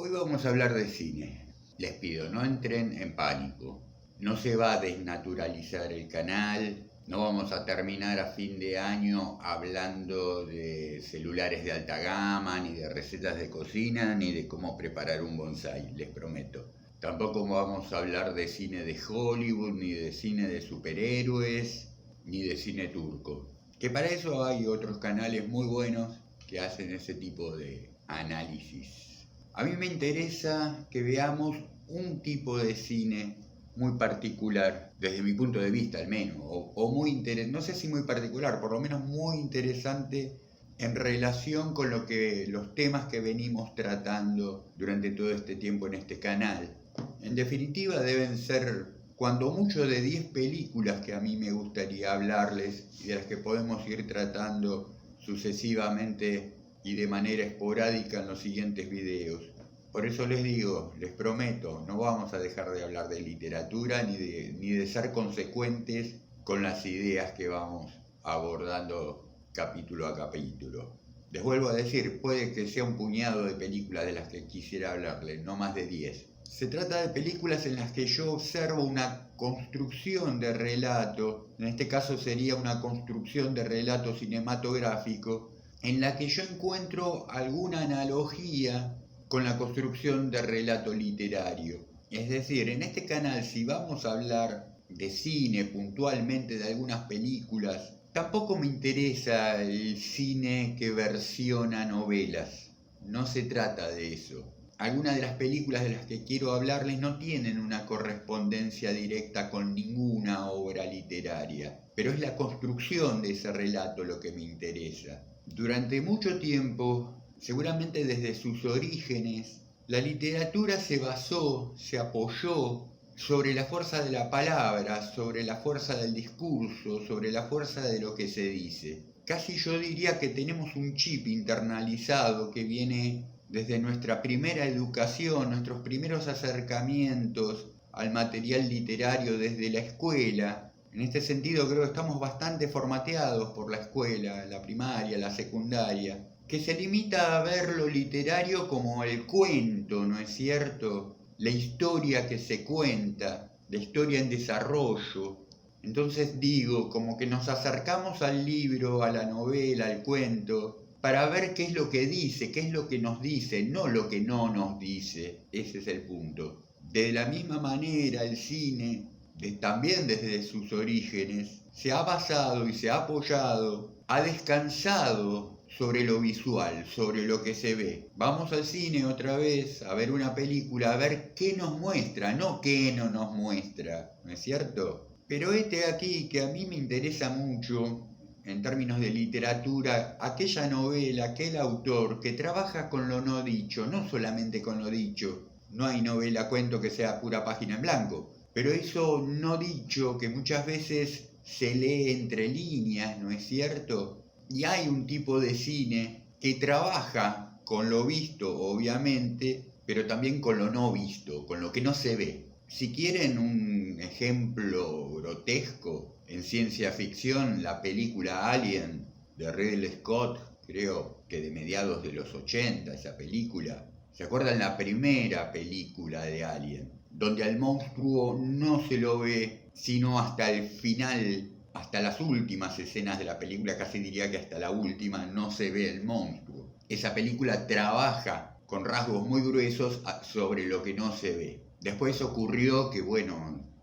Hoy vamos a hablar de cine. Les pido, no entren en pánico. No se va a desnaturalizar el canal. No vamos a terminar a fin de año hablando de celulares de alta gama, ni de recetas de cocina, ni de cómo preparar un bonsái, les prometo. Tampoco vamos a hablar de cine de Hollywood, ni de cine de superhéroes, ni de cine turco. Que para eso hay otros canales muy buenos que hacen ese tipo de análisis. A mí me interesa que veamos un tipo de cine muy particular, desde mi punto de vista al menos, o muy interesante, no sé si muy particular, por lo menos muy interesante en relación con los temas que venimos tratando durante todo este tiempo en este canal. En definitiva deben ser cuando mucho de 10 películas que a mí me gustaría hablarles y de las que podemos ir tratando sucesivamente y de manera esporádica en los siguientes videos. Por eso les digo, les prometo, no vamos a dejar de hablar de literatura ni de ser consecuentes con las ideas que vamos abordando capítulo a capítulo. Les vuelvo a decir, puede que sea un puñado de películas de las que quisiera hablarles, no más de 10. Se trata de películas en las que yo observo una construcción de relato, en este caso sería una construcción de relato cinematográfico, en la que yo encuentro alguna analogía con la construcción de relato literario. Es decir, en este canal, si vamos a hablar de cine puntualmente, de algunas películas, tampoco me interesa el cine que versiona novelas. No se trata de eso. Algunas de las películas de las que quiero hablarles no tienen una correspondencia directa con ninguna obra literaria, pero es la construcción de ese relato lo que me interesa. Durante mucho tiempo, seguramente desde sus orígenes, la literatura se basó, se apoyó sobre la fuerza de la palabra, sobre la fuerza del discurso, sobre la fuerza de lo que se dice. Casi yo diría que tenemos un chip internalizado que viene desde nuestra primera educación, nuestros primeros acercamientos al material literario desde la escuela. En este sentido creo que estamos bastante formateados por la escuela, la primaria, la secundaria, que se limita a ver lo literario como el cuento, ¿no es cierto? La historia que se cuenta, la historia en desarrollo. Entonces digo, como que nos acercamos al libro, a la novela, al cuento, para ver qué es lo que dice, qué es lo que nos dice, no lo que no nos dice. Ese es el punto. De la misma manera, el cine, también desde sus orígenes, se ha basado y se ha apoyado, ha descansado sobre lo visual, sobre lo que se ve. Vamos al cine otra vez a ver una película, a ver qué nos muestra, no qué no nos muestra, ¿no es cierto? Pero aquí que a mí me interesa mucho, en términos de literatura, aquella novela, aquel autor que trabaja con lo no dicho, no solamente con lo dicho. No hay novela, cuento que sea pura página en blanco, pero eso no dicho que muchas veces se lee entre líneas, ¿no es cierto? Y hay un tipo de cine que trabaja con lo visto, obviamente, pero también con lo no visto, con lo que no se ve. Si quieren un ejemplo grotesco, en ciencia ficción, la película Alien de Ridley Scott, creo que de mediados de los 80, esa película. ¿Se acuerdan la primera película de Alien? Donde al monstruo no se lo ve, sino hasta el final, hasta las últimas escenas de la película, casi diría que hasta la última, no se ve el monstruo. Esa película trabaja con rasgos muy gruesos sobre lo que no se ve. Después ocurrió que,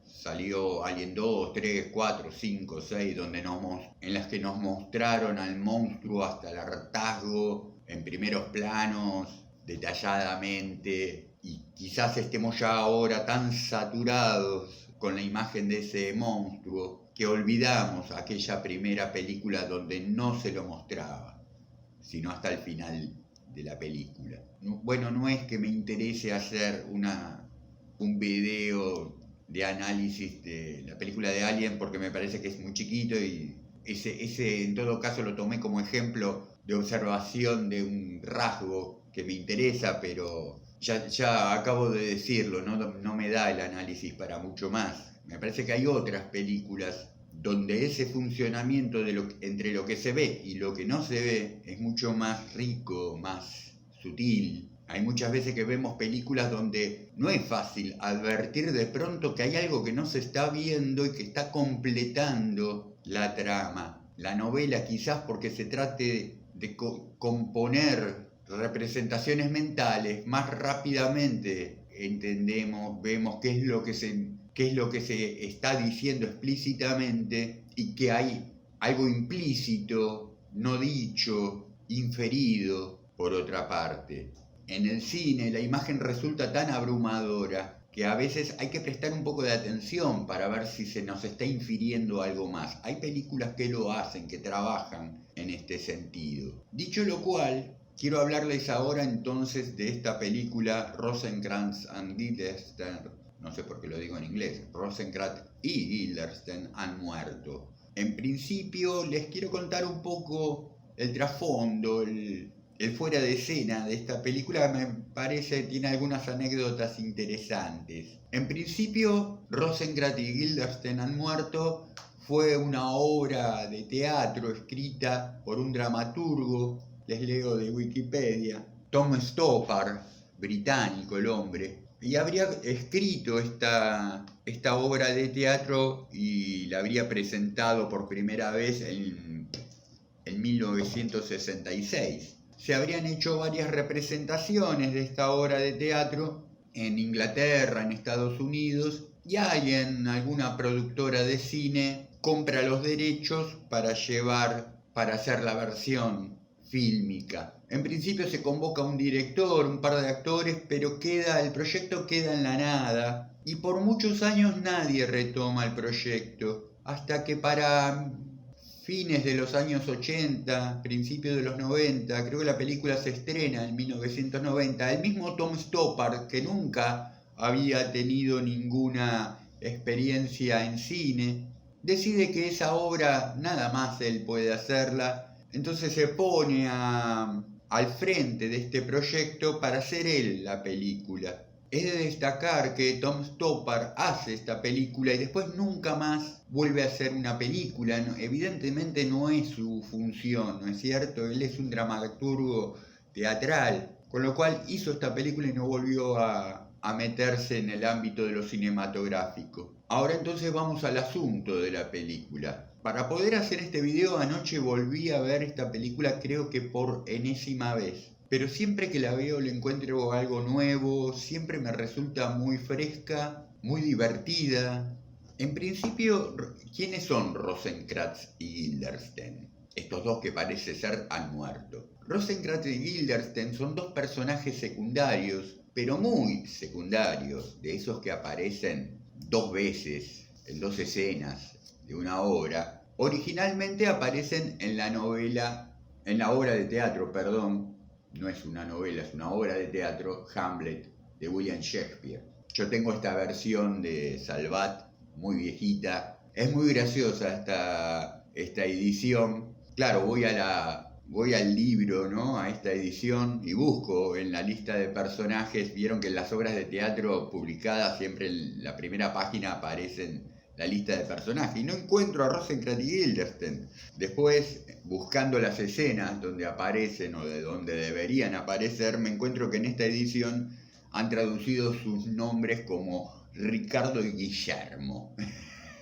salió Alien 2, 3, 4, 5, 6, en las que nos mostraron al monstruo hasta el hartazgo, en primeros planos, detalladamente, y quizás estemos ya ahora tan saturados con la imagen de ese monstruo que olvidamos aquella primera película donde no se lo mostraba, sino hasta el final de la película. Bueno, no es que me interese hacer un video de análisis de la película de Alien porque me parece que es muy chiquito y ese en todo caso lo tomé como ejemplo de observación de un rasgo que me interesa, pero ya acabo de decirlo, no me da el análisis para mucho más. Me parece que hay otras películas donde ese funcionamiento entre lo que se ve y lo que no se ve es mucho más rico, más sutil, Hay muchas veces que vemos películas donde no es fácil advertir de pronto que hay algo que no se está viendo y que está completando la trama. La novela, quizás porque se trate de componer representaciones mentales, más rápidamente entendemos, vemos qué es lo que se está diciendo explícitamente y que hay algo implícito, no dicho, inferido por otra parte. En el cine la imagen resulta tan abrumadora que a veces hay que prestar un poco de atención para ver si se nos está infiriendo algo más. Hay películas que lo hacen, que trabajan en este sentido. Dicho lo cual, quiero hablarles ahora entonces de esta película Rosencrantz and Guildenstern, no sé por qué lo digo en inglés, Rosencrantz y Guildenstern han muerto. En principio les quiero contar un poco el trasfondo, el fuera de escena de esta película. Me parece que tiene algunas anécdotas interesantes. En principio, Rosencrantz y Guildenstern han muerto fue una obra de teatro escrita por un dramaturgo, les leo de Wikipedia, Tom Stoppard, británico el hombre, y habría escrito esta obra de teatro y la habría presentado por primera vez en 1966. Se habrían hecho varias representaciones de esta obra de teatro en Inglaterra, en Estados Unidos, y alguna productora de cine compra los derechos para hacer la versión fílmica. En principio se convoca un director, un par de actores, pero el proyecto queda en la nada y por muchos años nadie retoma el proyecto, hasta que para fines de los años 80, principios de los 90, creo que la película se estrena en 1990, el mismo Tom Stoppard, que nunca había tenido ninguna experiencia en cine, decide que esa obra nada más él puede hacerla, entonces se pone al frente de este proyecto para hacer él la película. Es de destacar que Tom Stoppard hace esta película y después nunca más vuelve a hacer una película. Evidentemente no es su función, ¿no es cierto? Él es un dramaturgo teatral, con lo cual hizo esta película y no volvió a meterse en el ámbito de lo cinematográfico. Ahora entonces vamos al asunto de la película. Para poder hacer este video anoche volví a ver esta película, creo que por enésima vez. Pero siempre que la veo le encuentro algo nuevo, siempre me resulta muy fresca, muy divertida. En principio, ¿quiénes son Rosencrantz y Guildenstern? Estos dos que parece ser han muerto. Rosencrantz y Guildenstern son dos personajes secundarios, pero muy secundarios, de esos que aparecen dos veces, en dos escenas de una obra. Originalmente aparecen en la obra de teatro, no es una novela, es una obra de teatro, Hamlet, de William Shakespeare. Yo tengo esta versión de Salvat, muy viejita. Es muy graciosa esta edición. Claro, voy al libro, ¿no? A esta edición y busco en la lista de personajes. Vieron que en las obras de teatro publicadas siempre en la primera página aparecen la lista de personajes, y no encuentro a Rosencrantz y Guildenstern. Después, buscando las escenas donde aparecen o de donde deberían aparecer, me encuentro que en esta edición han traducido sus nombres como Ricardo y Guillermo.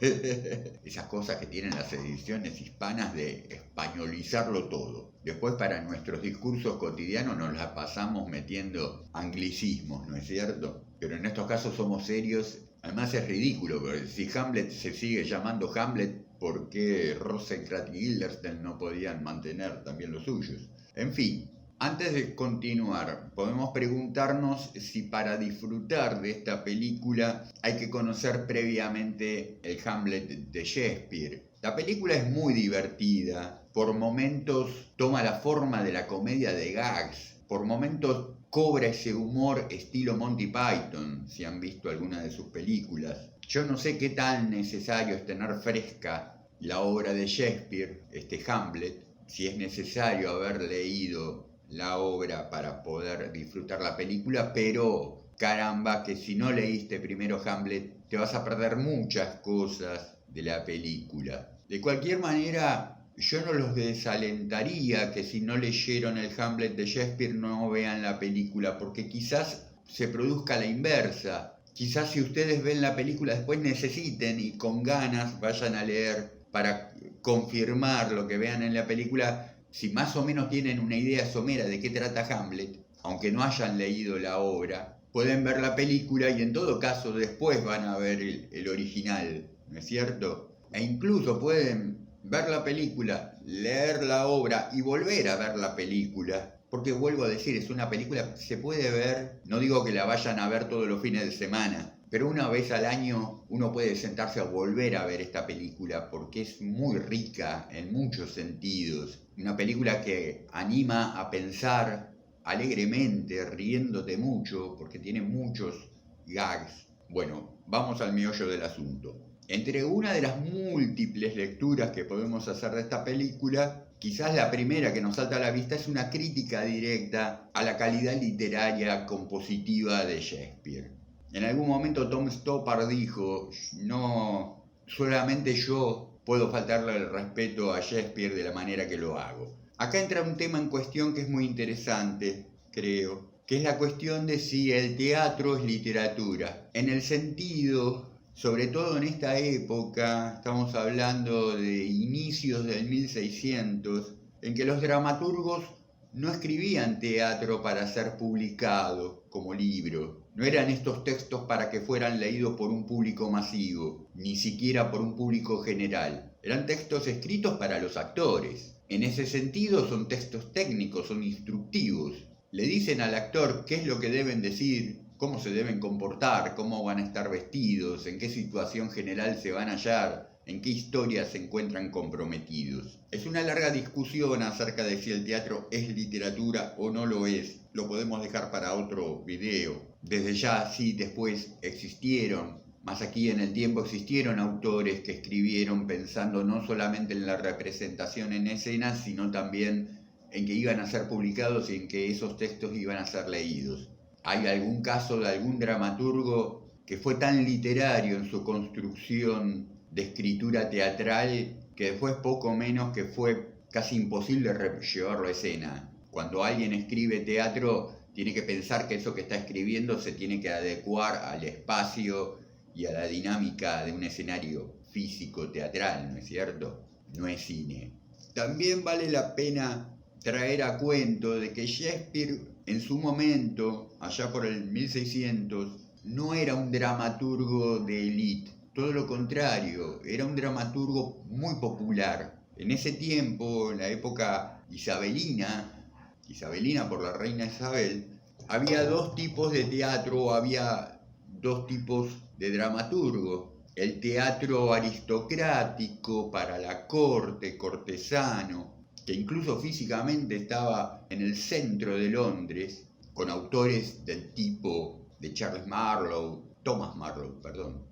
Esas cosas que tienen las ediciones hispanas de españolizarlo todo. Después para nuestros discursos cotidianos nos la pasamos metiendo anglicismos, ¿no es cierto? Pero en estos casos somos serios. Además es ridículo, porque si Hamlet se sigue llamando Hamlet, ¿por qué Rosencrantz y Guildenstern no podían mantener también los suyos? En fin, antes de continuar, podemos preguntarnos si para disfrutar de esta película hay que conocer previamente el Hamlet de Shakespeare. La película es muy divertida, por momentos toma la forma de la comedia de gags, por momentos cobra ese humor estilo Monty Python, si han visto alguna de sus películas. Yo no sé qué tan necesario es tener fresca la obra de Shakespeare, Hamlet, si es necesario haber leído la obra para poder disfrutar la película, pero caramba, que si no leíste primero Hamlet, te vas a perder muchas cosas de la película. De cualquier manera, yo no los desalentaría que si no leyeron el Hamlet de Shakespeare no vean la película, porque quizás se produzca la inversa. Quizás si ustedes ven la película después necesiten y con ganas vayan a leer para confirmar lo que vean en la película, si más o menos tienen una idea somera de qué trata Hamlet, aunque no hayan leído la obra, pueden ver la película y en todo caso después van a ver el original, ¿no es cierto? E incluso pueden ver la película, leer la obra y volver a ver la película. Porque vuelvo a decir, es una película que se puede ver, no digo que la vayan a ver todos los fines de semana, pero una vez al año uno puede sentarse a volver a ver esta película porque es muy rica en muchos sentidos. Una película que anima a pensar alegremente, riéndote mucho, porque tiene muchos gags. Bueno, vamos al meollo del asunto. Entre una de las múltiples lecturas que podemos hacer de esta película, quizás la primera que nos salta a la vista es una crítica directa a la calidad literaria compositiva de Shakespeare. En algún momento Tom Stoppard dijo, no, solamente yo puedo faltarle el respeto a Shakespeare de la manera que lo hago. Acá entra un tema en cuestión que es muy interesante, creo, que es la cuestión de si el teatro es literatura, en el sentido, sobre todo en esta época, estamos hablando de inicios del 1600, en que los dramaturgos no escribían teatro para ser publicado como libro. No eran estos textos para que fueran leídos por un público masivo, ni siquiera por un público general. Eran textos escritos para los actores. En ese sentido son textos técnicos, son instructivos. Le dicen al actor qué es lo que deben decir, cómo se deben comportar, cómo van a estar vestidos, en qué situación general se van a hallar, en qué historias se encuentran comprometidos. Es una larga discusión acerca de si el teatro es literatura o no lo es. Lo podemos dejar para otro video. Desde ya, sí, después existieron, más aquí en el tiempo existieron autores que escribieron pensando no solamente en la representación en escena, sino también en que iban a ser publicados y en que esos textos iban a ser leídos. ¿Hay algún caso de algún dramaturgo que fue tan literario en su construcción de escritura teatral que después poco menos que fue casi imposible llevarlo a escena? Cuando alguien escribe teatro, tiene que pensar que eso que está escribiendo se tiene que adecuar al espacio y a la dinámica de un escenario físico teatral, ¿no es cierto? No es cine. También vale la pena traer a cuento de que Shakespeare en su momento, allá por el 1600, no era un dramaturgo de élite, todo lo contrario, era un dramaturgo muy popular. En ese tiempo, en la época isabelina por la reina Isabel, había dos tipos de teatro, había dos tipos de dramaturgo. El teatro aristocrático para la corte, cortesano, que incluso físicamente estaba en el centro de Londres, con autores del tipo de Thomas Marlowe, perdón.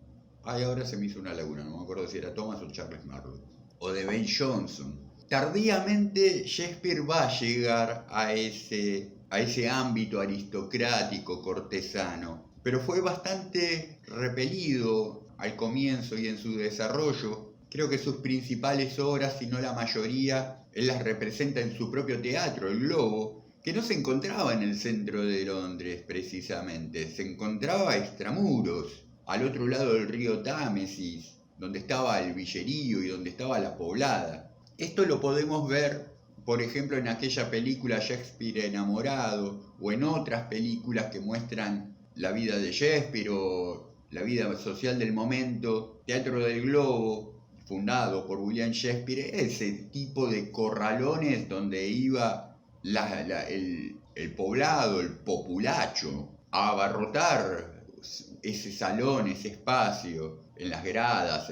Ay, ahora se me hizo una laguna, no me acuerdo si era Thomas o Charles Marlowe. O de Ben Jonson. Tardíamente Shakespeare va a llegar a ese ámbito aristocrático, cortesano, pero fue bastante repelido al comienzo y en su desarrollo. Creo que sus principales obras, si no la mayoría, él las representa en su propio teatro, el Globo, que no se encontraba en el centro de Londres precisamente, se encontraba extramuros, al otro lado del río Támesis, donde estaba el villerío y donde estaba la poblada. Esto lo podemos ver, por ejemplo, en aquella película Shakespeare enamorado, o en otras películas que muestran la vida de Shakespeare o la vida social del momento. Teatro del Globo, fundado por William Shakespeare, ese tipo de corralones donde iba el poblado, el populacho, a abarrotar ese salón, ese espacio, en las gradas,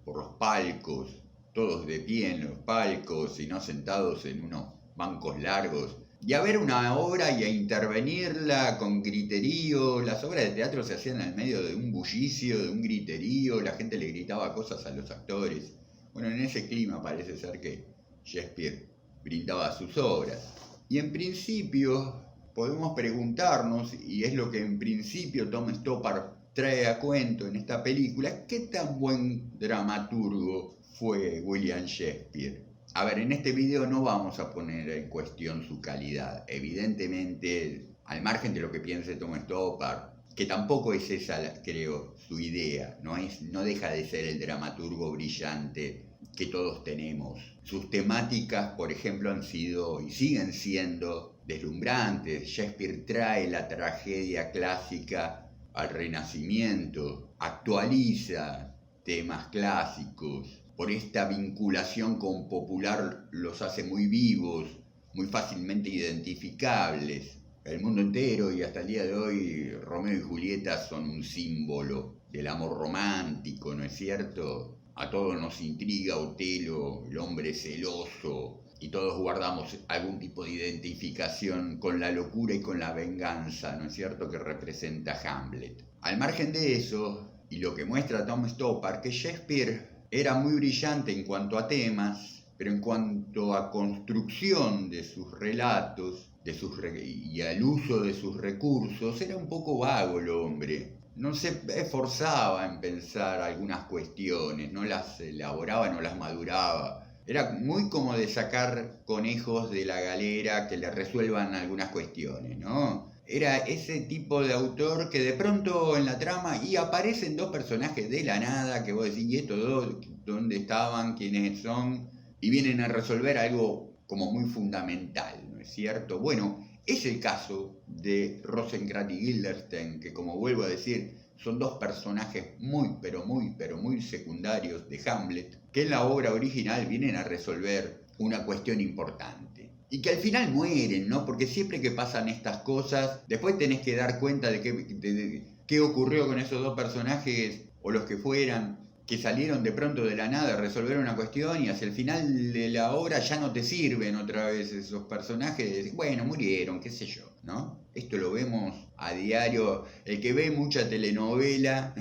por los palcos, todos de pie en los palcos y no sentados en unos bancos largos, y a ver una obra y a intervenirla con griterío. Las obras de teatro se hacían en medio de un bullicio, de un griterío, la gente le gritaba cosas a los actores. Bueno, en ese clima parece ser que Shakespeare brindaba sus obras. Y en principio podemos preguntarnos, y es lo que en principio Tom Stoppard trae a cuento en esta película, ¿qué tan buen dramaturgo fue William Shakespeare? A ver, en este video no vamos a poner en cuestión su calidad. Evidentemente, al margen de lo que piense Tom Stoppard, que tampoco es esa, creo, su idea. No deja de ser el dramaturgo brillante que todos tenemos. Sus temáticas, por ejemplo, han sido y siguen siendo deslumbrantes. Shakespeare trae la tragedia clásica al Renacimiento, actualiza temas clásicos. Por esta vinculación con popular los hace muy vivos, muy fácilmente identificables. El mundo entero y hasta el día de hoy Romeo y Julieta son un símbolo del amor romántico, ¿no es cierto? A todos nos intriga Otelo, el hombre celoso, y todos guardamos algún tipo de identificación con la locura y con la venganza, ¿no es cierto?, que representa Hamlet. Al margen de eso, y lo que muestra Tom Stoppard, que Shakespeare era muy brillante en cuanto a temas, pero en cuanto a construcción de sus relatos y al uso de sus recursos, era un poco vago el hombre. No se esforzaba en pensar algunas cuestiones, no las elaboraba, no las maduraba. Era muy como de sacar conejos de la galera que le resuelvan algunas cuestiones, ¿no? Era ese tipo de autor que de pronto en la trama y aparecen dos personajes de la nada que vos decís, ¿y estos dos dónde estaban? ¿Quiénes son? Y vienen a resolver algo como muy fundamental, ¿no es cierto? Bueno, es el caso de Rosencrantz y Guildenstern, que como vuelvo a decir, son dos personajes muy, pero muy secundarios de Hamlet, que en la obra original vienen a resolver una cuestión importante. Y que al final mueren, ¿no? Porque siempre que pasan estas cosas, después tenés que dar cuenta de qué ocurrió con esos dos personajes, o los que fueran, que salieron de pronto de la nada a resolver una cuestión, y hacia el final de la obra ya no te sirven otra vez esos personajes. Bueno, murieron, qué sé yo, ¿no? Esto lo vemos a diario. El que ve mucha telenovela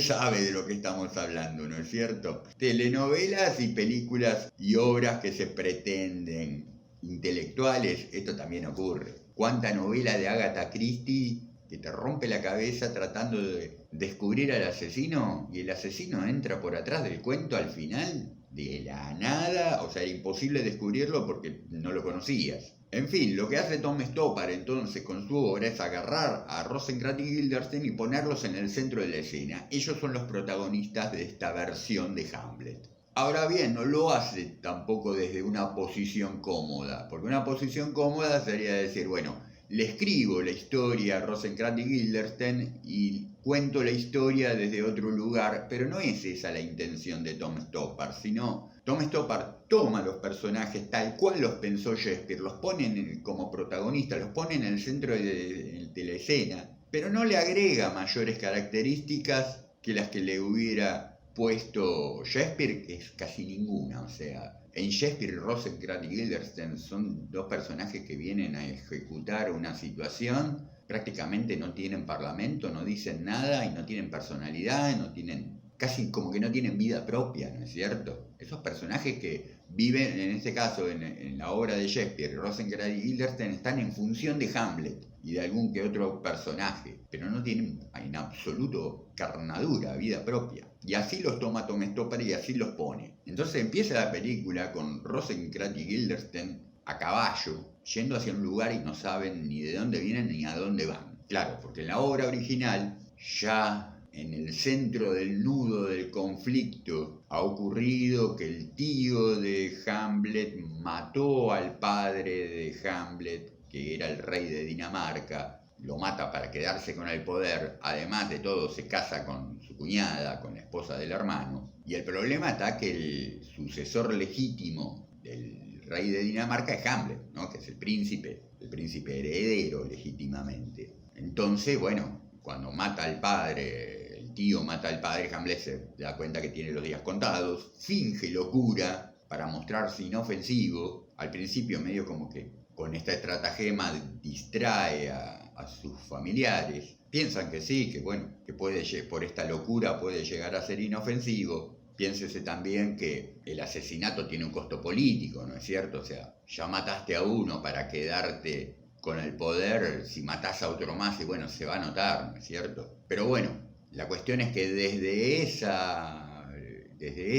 sabe de lo que estamos hablando, ¿no es cierto? Telenovelas y películas y obras que se pretenden intelectuales, esto también ocurre. ¿Cuánta novela de Agatha Christie que te rompe la cabeza tratando de descubrir al asesino, y el asesino entra por atrás del cuento al final de la nada? O sea, era imposible descubrirlo porque no lo conocías. En fin, lo que hace Tom Stoppard entonces con su obra es agarrar a Rosencrantz y Guildenstern y ponerlos en el centro de la escena. Ellos son los protagonistas de esta versión de Hamlet. Ahora bien, no lo hace tampoco desde una posición cómoda, porque una posición cómoda sería decir, bueno, le escribo la historia a Rosencrantz y Guildenstern y cuento la historia desde otro lugar, pero no es esa la intención de Tom Stoppard, sino Tom Stoppard toma los personajes tal cual los pensó Shakespeare, los pone como protagonistas, los pone en el centro de la escena, pero no le agrega mayores características que las que le hubiera puesto Shakespeare, que es casi ninguna. O sea, en Shakespeare, Rosencrantz y Guildenstern son dos personajes que vienen a ejecutar una situación, prácticamente no tienen parlamento, no dicen nada y no tienen personalidad, no tienen, casi como que no tienen vida propia, ¿no es cierto? Esos personajes que viven, en este caso, en la obra de Shakespeare, Rosencrantz y Guildenstern están en función de Hamlet y de algún que otro personaje, pero no tienen en absoluto carnadura, vida propia. Y así los toma Tom Stoppard y así los pone. Entonces empieza la película con Rosencrantz y Guildenstern a caballo, yendo hacia un lugar y no saben ni de dónde vienen ni a dónde van. Claro, porque en la obra original, ya en el centro del nudo del conflicto, ha ocurrido que el tío de Hamlet mató al padre de Hamlet, que era el rey de Dinamarca, lo mata para quedarse con el poder. Además de todo, se casa con su cuñada, con la esposa del hermano. Y el problema está que el sucesor legítimo del rey de Dinamarca es Hamlet, ¿no? Que es el príncipe heredero legítimamente. Entonces, bueno, cuando mata al padre, el tío mata al padre, Hamlet se da cuenta que tiene los días contados, finge locura para mostrarse inofensivo. Al principio medio como que con esta estratagema distrae a sus familiares. Piensan que sí, que bueno, que por esta locura puede llegar a ser inofensivo. Piénsese también que el asesinato tiene un costo político, ¿no es cierto? O sea, ya mataste a uno para quedarte con el poder, si matás a otro más, y bueno, se va a notar, ¿no es cierto? Pero bueno, la cuestión es que desde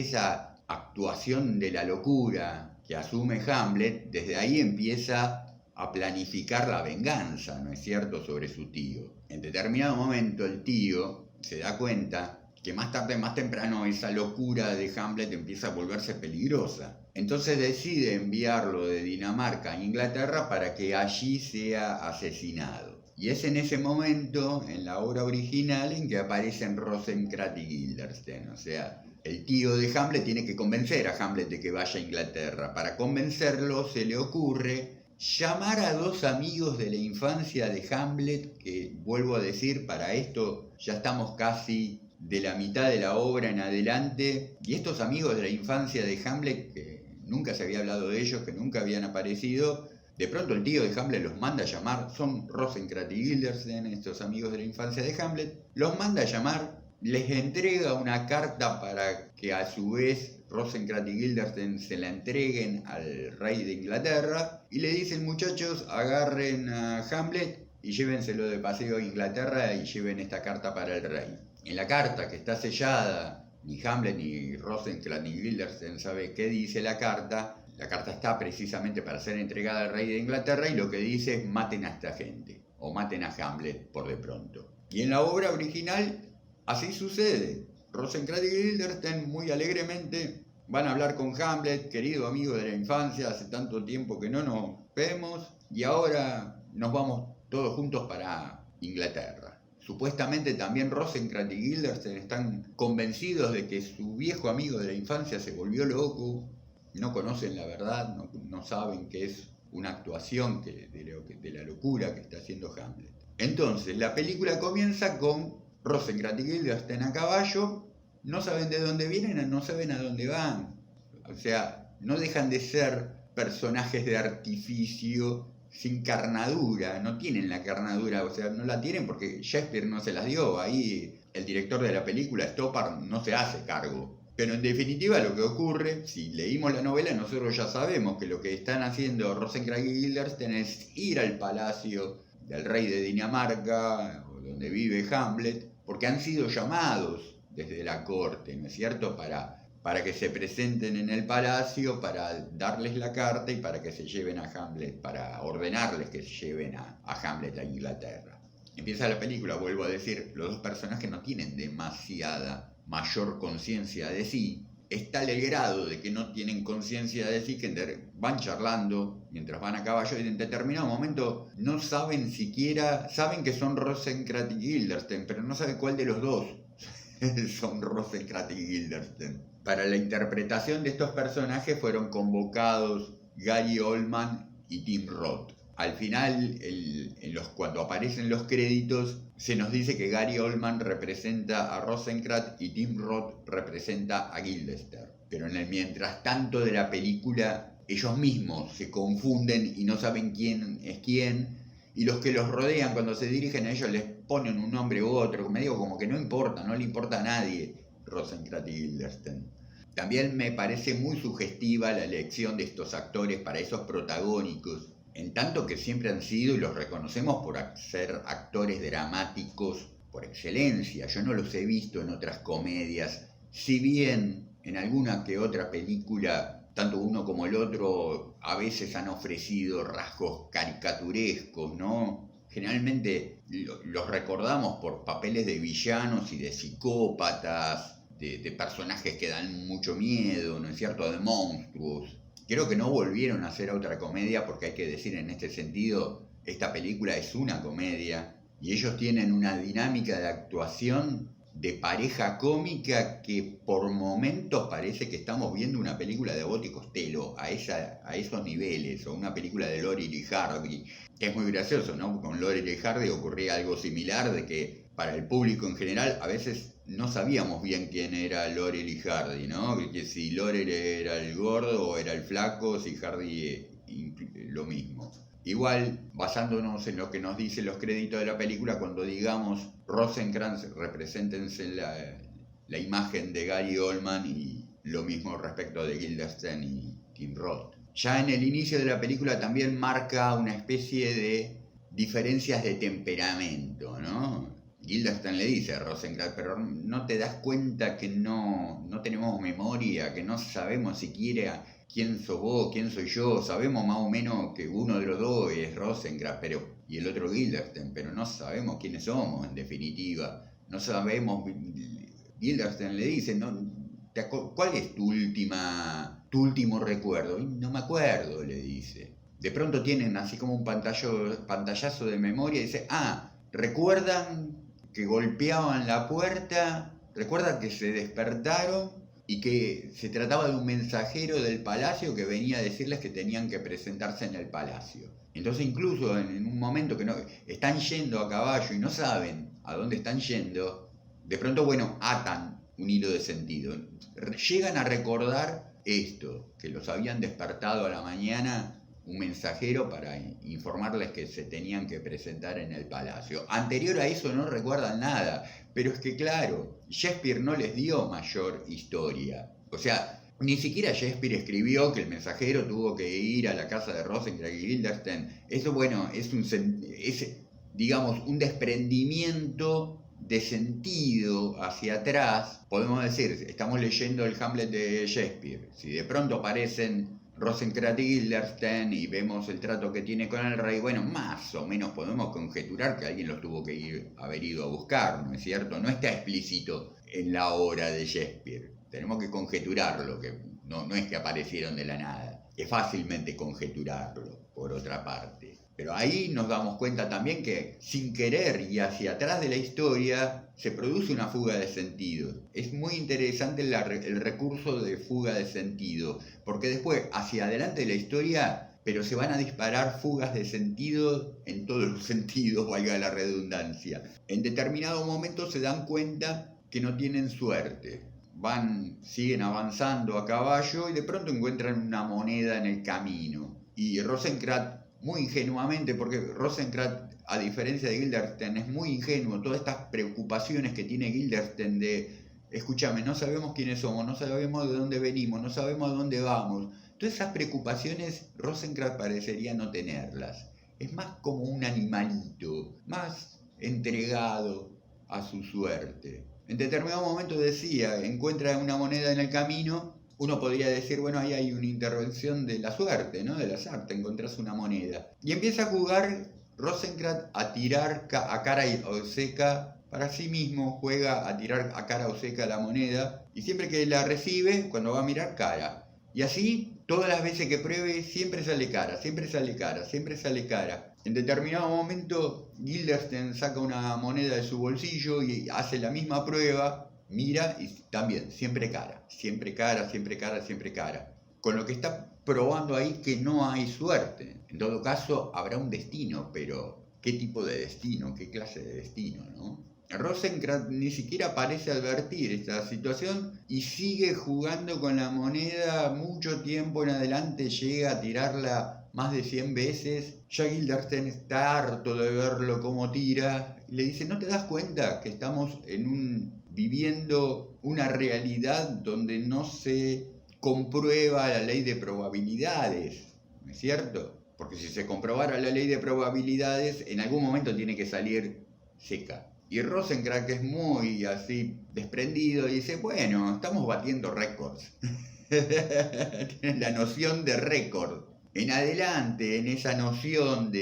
esa actuación de la locura, que asume Hamlet, desde ahí empieza a planificar la venganza, ¿no es cierto?, sobre su tío. En determinado momento el tío se da cuenta que más tarde, más temprano, esa locura de Hamlet empieza a volverse peligrosa. Entonces decide enviarlo de Dinamarca a Inglaterra para que allí sea asesinado. Y es en ese momento, en la obra original, en que aparecen Rosencrantz y Guildenstern. O sea, el tío de Hamlet tiene que convencer a Hamlet de que vaya a Inglaterra. Para convencerlo se le ocurre llamar a dos amigos de la infancia de Hamlet, que vuelvo a decir, para esto ya estamos casi de la mitad de la obra en adelante, y estos amigos de la infancia de Hamlet, que nunca se había hablado de ellos, que nunca habían aparecido, de pronto el tío de Hamlet los manda a llamar, son Rosencrantz y Guildenstern, estos amigos de la infancia de Hamlet, los manda a llamar, les entrega una carta para que a su vez Rosencrantz y Guildenstern se la entreguen al rey de Inglaterra, y le dicen: muchachos, agarren a Hamlet y llévenselo de paseo a Inglaterra y lleven esta carta para el rey. En la carta, que está sellada, ni Hamlet ni Rosencrantz ni Guildenstern sabe qué dice la carta. La carta está precisamente para ser entregada al rey de Inglaterra y lo que dice es: maten a esta gente, o maten a Hamlet por de pronto. Y en la obra original así sucede. Rosencrantz y Guildenstern muy alegremente van a hablar con Hamlet: querido amigo de la infancia, hace tanto tiempo que no nos vemos y ahora nos vamos todos juntos para Inglaterra. Supuestamente también Rosencrantz y Guildenstern están convencidos de que su viejo amigo de la infancia se volvió loco, no conocen la verdad, no saben que es una actuación de la locura que está haciendo Hamlet. Entonces, la película comienza con Rosencrantz y Guildenstern a caballo, no saben de dónde vienen, no saben a dónde van. O sea, no dejan de ser personajes de artificio sin carnadura, no tienen la carnadura, o sea, no la tienen porque Shakespeare no se las dio. Ahí el director de la película, Stoppard, no se hace cargo. Pero en definitiva lo que ocurre, si leímos la novela, nosotros ya sabemos que lo que están haciendo Rosencrantz y Guildenstern es ir al palacio del rey de Dinamarca, donde vive Hamlet, porque han sido llamados desde la corte, ¿no es cierto?, para que se presenten en el palacio, para darles la carta y para que se lleven a Hamlet, para ordenarles que se lleven a Hamlet a Inglaterra. Empieza la película, vuelvo a decir, los dos personajes no tienen demasiada mayor conciencia de sí. Es tal el grado de que no tienen conciencia de sí que van charlando mientras van a caballo y en determinado momento no saben siquiera, saben que son Rosencrantz y Guildenstern, pero no saben cuál de los dos son Rosencrantz y Guildenstern. Para la interpretación de estos personajes fueron convocados Gary Oldman y Tim Roth. Al final, cuando aparecen los créditos, se nos dice que Gary Oldman representa a Rosencrantz y Tim Roth representa a Guildenstern. Pero en el mientras tanto de la película, ellos mismos se confunden y no saben quién es quién. Y los que los rodean, cuando se dirigen a ellos, les ponen un nombre u otro. Me digo, como que no importa, no le importa a nadie Rosencrantz y Guildenstern. También me parece muy sugestiva la elección de estos actores para esos protagónicos, en tanto que siempre han sido, y los reconocemos por ser actores dramáticos por excelencia. Yo no los he visto en otras comedias, si bien en alguna que otra película, tanto uno como el otro, a veces han ofrecido rasgos caricaturescos, ¿no? Generalmente los recordamos por papeles de villanos y de psicópatas, de personajes que dan mucho miedo, ¿no es cierto?, de monstruos. Creo que no volvieron a hacer otra comedia porque hay que decir en este sentido, esta película es una comedia y ellos tienen una dinámica de actuación de pareja cómica que por momentos parece que estamos viendo una película de Abbott y Costello a esos niveles, o una película de Laurel y Hardy, que es muy gracioso, ¿no? Con Laurel y Hardy ocurría algo similar, de que para el público en general a veces no sabíamos bien quién era Laurel y Hardy, ¿no? Que si Laurel era el gordo o era el flaco, si Hardy lo mismo. Igual, basándonos en lo que nos dicen los créditos de la película, cuando digamos Rosencrantz, represéntense la imagen de Gary Oldman, y lo mismo respecto de Guildenstern y Tim Roth. Ya en el inicio de la película también marca una especie de diferencias de temperamento, ¿no? Guildenstern le dice a Rosencrantz, pero no te das cuenta que no tenemos memoria, que no sabemos siquiera quién sos vos, quién soy yo, sabemos más o menos que uno de los dos es Rosenkrantz y el otro Guildenstern, pero no sabemos quiénes somos en definitiva, no sabemos. Guildenstern le dice, no, ¿cuál es tu último recuerdo? No me acuerdo, le dice. De pronto tienen así como un pantallazo de memoria y dice, ¿recuerdan que golpeaban la puerta? ¿Recuerdan que se despertaron y que se trataba de un mensajero del palacio que venía a decirles que tenían que presentarse en el palacio? Entonces incluso en un momento que no están yendo a caballo y no saben a dónde están yendo, de pronto, atan un hilo de sentido. Llegan a recordar esto, que los habían despertado a la mañana un mensajero para informarles que se tenían que presentar en el palacio. Anterior a eso no recuerdan nada, pero es que claro, Shakespeare no les dio mayor historia. O sea, ni siquiera Shakespeare escribió que el mensajero tuvo que ir a la casa de Rosenkrantz y Guildenstern. Eso, es digamos, un desprendimiento de sentido hacia atrás. Podemos decir, estamos leyendo el Hamlet de Shakespeare. Si de pronto aparecen Rosenkrantz y Guildenstern y vemos el trato que tiene con el rey, más o menos podemos conjeturar que alguien los tuvo que haber ido a buscar, ¿no es cierto? No está explícito en la obra de Shakespeare. Tenemos que conjeturarlo, que no es que aparecieron de la nada. Es fácilmente conjeturarlo, por otra parte. Pero ahí nos damos cuenta también que sin querer y hacia atrás de la historia se produce una fuga de sentido. Es muy interesante el recurso de fuga de sentido, porque después hacia adelante de la historia, pero se van a disparar fugas de sentido en todos los sentidos, valga la redundancia. En determinado momento se dan cuenta que no tienen suerte. Siguen avanzando a caballo y de pronto encuentran una moneda en el camino. Y Rosenkrantz, muy ingenuamente, porque Rosenkrantz, a diferencia de Guildenstern, es muy ingenuo. Todas estas preocupaciones que tiene Guildenstern de, escúchame, no sabemos quiénes somos, no sabemos de dónde venimos, no sabemos a dónde vamos. Todas esas preocupaciones Rosenkrantz parecería no tenerlas. Es más como un animalito, más entregado a su suerte. En determinado momento decía, encuentra una moneda en el camino. Uno podría decir, ahí hay una intervención de la suerte, ¿no? Del azar, te encontrás una moneda. Y empieza a jugar Rosenkrantz a tirar a cara o seca para sí mismo, juega a tirar a cara o seca la moneda, y siempre que la recibe, cuando va a mirar, cara. Y así, todas las veces que pruebe, siempre sale cara, siempre sale cara, siempre sale cara. En determinado momento, Guildenstern saca una moneda de su bolsillo y hace la misma prueba. Mira y también, siempre cara, siempre cara, siempre cara, siempre cara. Con lo que está probando ahí que no hay suerte. En todo caso, habrá un destino, pero ¿qué tipo de destino? ¿Qué clase de destino, no? Rosenkrantz ni siquiera parece advertir esta situación y sigue jugando con la moneda mucho tiempo en adelante, llega a tirarla más de 100 veces. Ya Guildenstern está harto de verlo cómo tira y le dice, ¿no te das cuenta que estamos viviendo una realidad donde no se comprueba la ley de probabilidades? ¿No es cierto? Porque si se comprobara la ley de probabilidades, en algún momento tiene que salir seca. Y Rosenkrantz, que es muy así desprendido, dice, estamos batiendo récords. Tienen la noción de récord. En adelante, en esa noción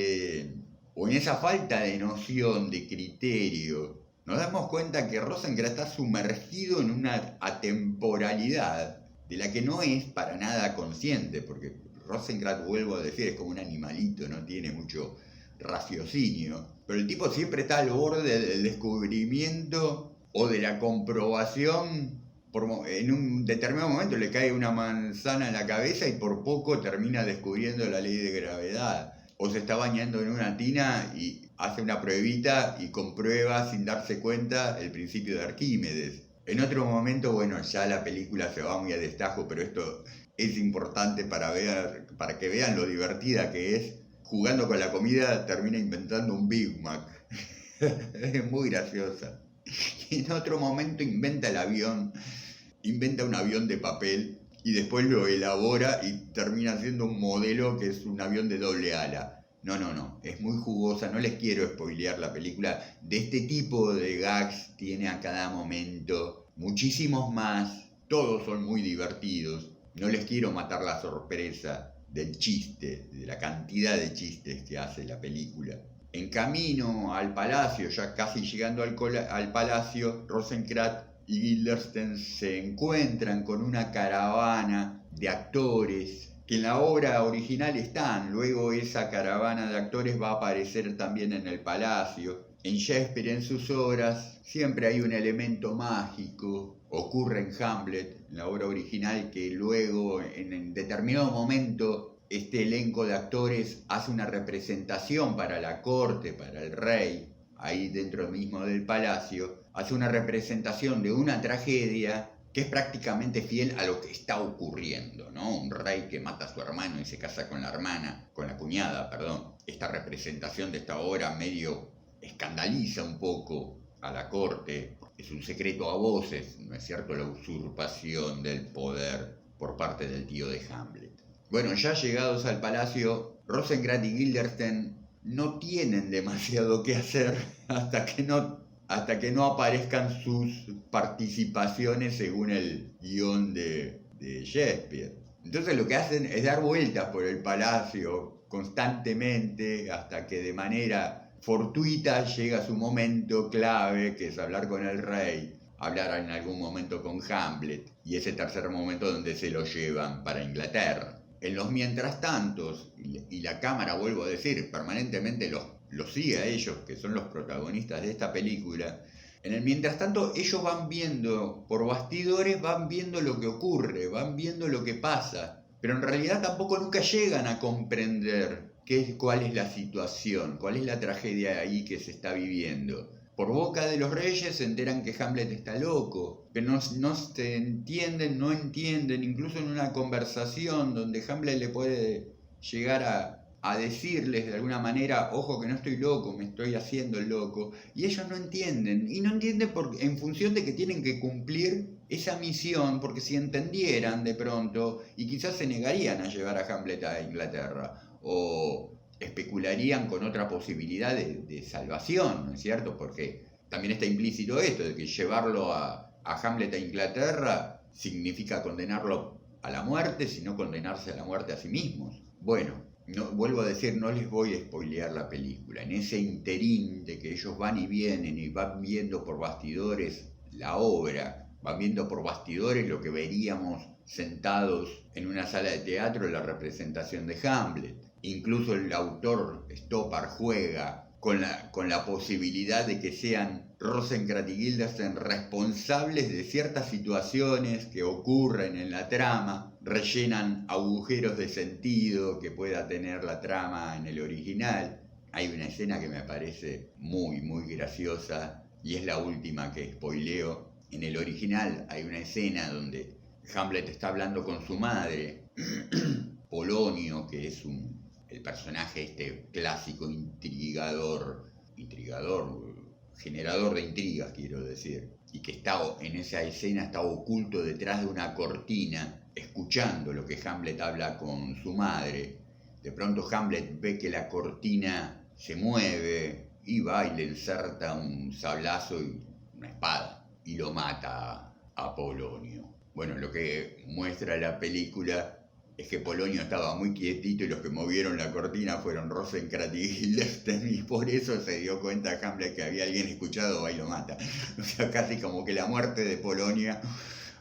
o en esa falta de noción de criterio, nos damos cuenta que Rosenkrantz está sumergido en una atemporalidad de la que no es para nada consciente, porque Rosenkrantz, vuelvo a decir, es como un animalito, no tiene mucho raciocinio, pero el tipo siempre está al borde del descubrimiento o de la comprobación. En un determinado momento le cae una manzana en la cabeza y por poco termina descubriendo la ley de gravedad. O se está bañando en una tina y hace una pruebita y comprueba sin darse cuenta el principio de Arquímedes. En otro momento, ya la película se va muy a destajo, pero esto es importante para que vean lo divertida que es. Jugando con la comida termina inventando un Big Mac. Es muy graciosa. Y en otro momento inventa un avión de papel y después lo elabora y termina siendo un modelo que es un avión de doble ala. No, es muy jugosa, no les quiero spoilear la película. De este tipo de gags tiene a cada momento muchísimos más, todos son muy divertidos. no les quiero matar la sorpresa del chiste, de la cantidad de chistes que hace la película. En camino al palacio, ya casi llegando al palacio, Rosenkrantz y Guildenstern se encuentran con una caravana de actores que en la obra original están. Luego esa caravana de actores va a aparecer también en el palacio. En Shakespeare, en sus obras, siempre hay un elemento mágico. Ocurre en Hamlet, en la obra original, que luego en determinado momento este elenco de actores hace una representación para la corte, para el rey, ahí dentro mismo del palacio, hace una representación de una tragedia que es prácticamente fiel a lo que está ocurriendo, ¿no? Un rey que mata a su hermano y se casa con la hermana, con la cuñada, perdón. Esta representación de esta obra medio escandaliza un poco a la corte. Es un secreto a voces, ¿no es cierto?, la usurpación del poder por parte del tío de Hamlet. Bueno, ya llegados al palacio, Rosenkrantz y Guildenstern no tienen demasiado que hacer hasta que no aparezcan sus participaciones según el guión de Shakespeare. Entonces lo que hacen es dar vueltas por el palacio constantemente hasta que de manera fortuita llega su momento clave, que es hablar con el rey, hablar en algún momento con Hamlet, y ese tercer momento donde se lo llevan para Inglaterra. En los mientras tantos, y la cámara, vuelvo a decir, permanentemente los sigue a ellos, que son los protagonistas de esta película, en el mientras tanto ellos van viendo, por bastidores, van viendo lo que ocurre, van viendo lo que pasa, pero en realidad tampoco nunca llegan a comprender cuál es la situación, cuál es la tragedia ahí que se está viviendo. Por boca de los reyes se enteran que Hamlet está loco, pero no se entienden, no entienden, incluso en una conversación donde Hamlet le puede llegar a decirles de alguna manera, ojo que no estoy loco, me estoy haciendo el loco, y ellos no entienden, y no entienden en función de que tienen que cumplir esa misión, porque si entendieran de pronto, y quizás se negarían a llevar a Hamlet a Inglaterra, o especularían con otra posibilidad de salvación, ¿no es cierto? Porque también está implícito esto, de que llevarlo a Hamlet a Inglaterra significa condenarlo a la muerte, sino condenarse a la muerte a sí mismos. Bueno, vuelvo a decir, no les voy a spoilear la película. En ese interín de que ellos van y vienen y van viendo por bastidores la obra, van viendo por bastidores lo que veríamos sentados en una sala de teatro en la representación de Hamlet. Incluso el autor Stoppard juega con la posibilidad de que sean Rosenkrantz y Guildenstern responsables de ciertas situaciones que ocurren en la trama, rellenan agujeros de sentido que pueda tener la trama en el original. Hay una escena que me parece muy, muy graciosa y es la última que spoileo. En el original hay una escena donde Hamlet está hablando con su madre, Polonio, que es el personaje clásico intrigador, generador de intrigas, quiero decir, y que en esa escena está oculto detrás de una cortina, escuchando lo que Hamlet habla con su madre. De pronto Hamlet ve que la cortina se mueve y va y le inserta un sablazo y una espada y lo mata a Polonio. Bueno, lo que muestra la película es que Polonio estaba muy quietito y los que movieron la cortina fueron Rosenkrantz y Guildenstern, y por eso se dio cuenta Hamlet que había alguien escuchado, va y lo mata. O sea, casi como que la muerte de Polonio,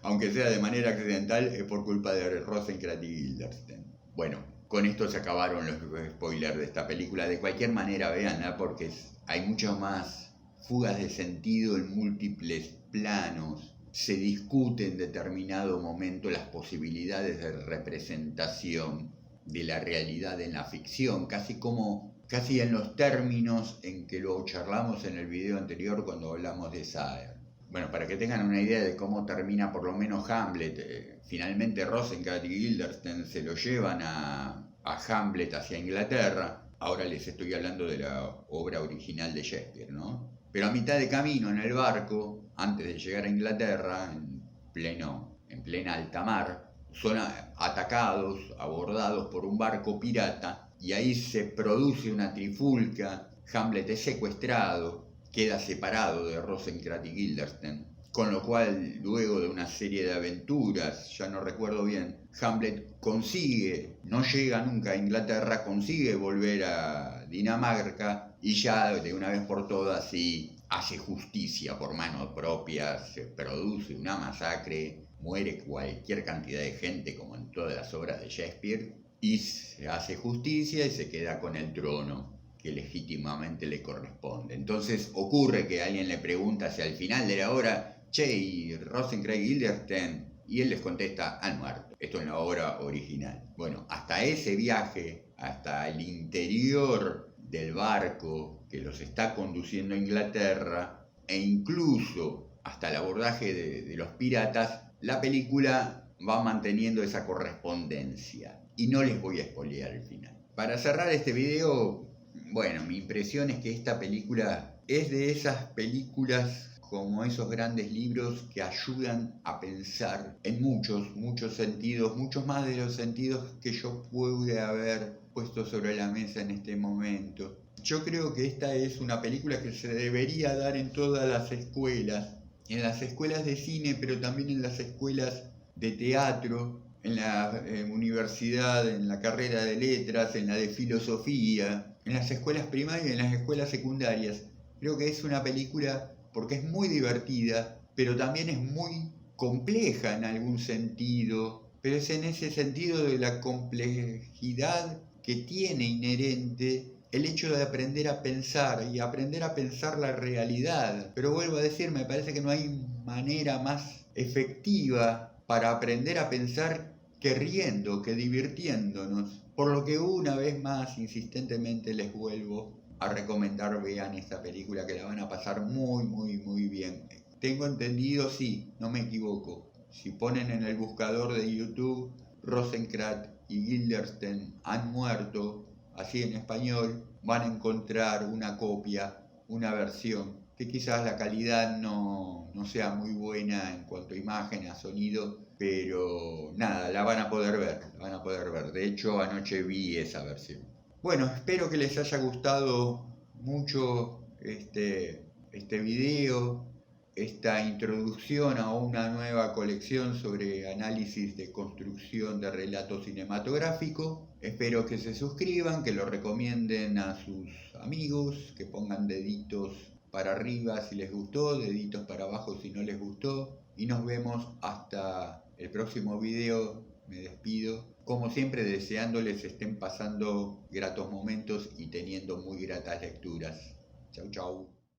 aunque sea de manera accidental, es por culpa de Rosenkrantz y Guildenstern. Bueno, con esto se acabaron los spoilers de esta película. De cualquier manera, véanla, porque hay mucho más fugas de sentido en múltiples planos. Se discute en determinado momento las posibilidades de representación de la realidad en la ficción, casi en los términos en que lo charlamos en el video anterior cuando hablamos de Saer. Bueno, para que tengan una idea de cómo termina por lo menos Hamlet, finalmente Rosenkrantz y Guildenstern se lo llevan a Hamlet hacia Inglaterra. Ahora les estoy hablando de la obra original de Shakespeare, ¿no? Pero a mitad de camino en el barco, antes de llegar a Inglaterra, en plena alta mar, son atacados, abordados por un barco pirata, y ahí se produce una trifulca. Hamlet es secuestrado, queda separado de Rosenkrantz y Guildenstern, con lo cual luego de una serie de aventuras, ya no recuerdo bien, Hamlet consigue, no llega nunca a Inglaterra, consigue volver a Dinamarca y ya de una vez por todas sí hace justicia por mano propia, se produce una masacre, muere cualquier cantidad de gente como en todas las obras de Shakespeare y se hace justicia y se queda con el trono que legítimamente le corresponde. Entonces ocurre que alguien le pregunta hacia el final de la obra, che, ¿y Rosencrantz y Guildenstern? Y él les contesta, han muerto. Esto en la obra original. Bueno, hasta ese viaje, hasta el interior del barco que los está conduciendo a Inglaterra, e incluso hasta el abordaje de los piratas, la película va manteniendo esa correspondencia. Y no les voy a spoilear el final. Para cerrar este video, bueno, mi impresión es que esta película es de esas películas como esos grandes libros que ayudan a pensar en muchos sentidos, muchos más de los sentidos que yo pude haber puesto sobre la mesa en este momento. Yo creo que esta es una película que se debería dar en todas las escuelas, en las escuelas de cine, pero también en las escuelas de teatro, en la universidad, en la carrera de letras, en la de filosofía, en las escuelas primarias y en las escuelas secundarias. Creo que es una película porque es muy divertida, pero también es muy compleja en algún sentido, pero es en ese sentido de la complejidad que tiene inherente el hecho de aprender a pensar y aprender a pensar la realidad. Pero vuelvo a decir, me parece que no hay manera más efectiva para aprender a pensar que riendo, que divirtiéndonos. Por lo que una vez más, insistentemente les vuelvo a recomendar, vean esta película que la van a pasar muy bien. Tengo entendido, sí, no me equivoco. Si ponen en el buscador de YouTube Rosencrantz y Guildenstern han muerto, así en español, van a encontrar una copia, una versión, que quizás la calidad no sea muy buena en cuanto a imagen, a sonido, pero nada, la van a poder ver. De hecho, anoche vi esa versión. Bueno, espero que les haya gustado mucho este video, esta introducción a una nueva colección sobre análisis de construcción de relato cinematográfico. Espero que se suscriban, que lo recomienden a sus amigos, que pongan deditos para arriba si les gustó, deditos para abajo si no les gustó. Y nos vemos hasta el próximo video. Me despido, como siempre deseándoles estén pasando gratos momentos y teniendo muy gratas lecturas. Chau, chau.